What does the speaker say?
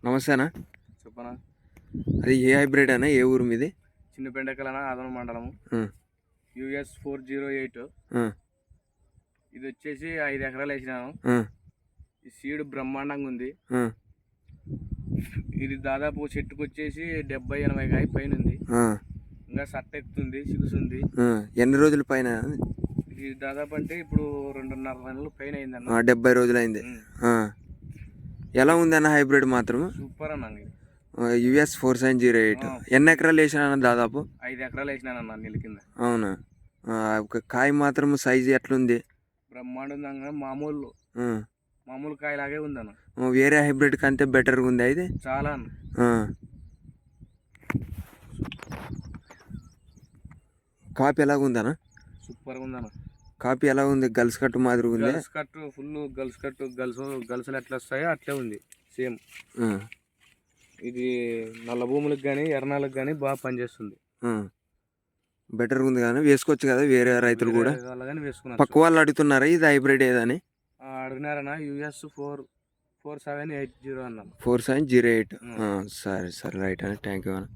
నమస్తే అన్న. చెప్పనా. అది ఏ హైబ్రిడ్ అన్న, ఏ ఊరు మీది? చిన్న పెండకలన ఆదమ మండలము. US 408. ఇది వచ్చేసి 5 ఎకరాలు వేసినాను. ఈ సీడ్ బ్రహ్మాండంగా ఉంది. ఇది దాదాపు చెట్టుకు వచ్చేసి 70-80 కాయ పైన ఉంది. ఇంకా సట్ట ఎక్కుతుంది, సిగుసుంది. ఎన్ని రోజుల పైన? ఇది దాదాపు అంటే ఇప్పుడు 2.5 నెలలు పైన అయిందన్న. 70 రోజులు అయింది. ఎలా ఉంది అన్న హైబ్రిడ్ మాత్రం? సూపర్ అన్న. US 4708 ఎన్ని ఎకరాలు వేసినా దాదాపు? 5 ఎకరాలు వేసినానన్న నీళ్ళ కింద. అవునా? కాయ మాత్రం సైజు ఎట్లుంది? బ్రహ్మాండంగా మామూలు కాయలాగే ఉందన్న. వేరే హైబ్రిడ్ కంటే బెటర్గా ఉంది అయితే చాలా అన్న. కాపీ ఎలాగ ఉందన్న? సూపర్గా ఉందన్న. కాపీ ఎలా ఉంది? గల్స్ కట్టు మాదిరి ఉంది. గల్స్ కట్టు ఫుల్ గల్స్ కట్టు గల్సులు ఎట్లా వస్తాయో అట్లే ఉంది సేమ్. ఇది నల్ల భూములకు కానీ ఎర్రనాలకు కానీ బాగా పనిచేస్తుంది. బెటర్ ఉంది కానీ వేసుకోవచ్చు కదా వేరే రైతులు కూడా. పక్క వాళ్ళు అడుగుతున్నారా ఇది హైబ్రిడ్ ఏదని? అడిగినారన్నా. US 4780 అన్నారు. 4708. సరే రైట్ అన్న. థ్యాంక్ యూ అన్న.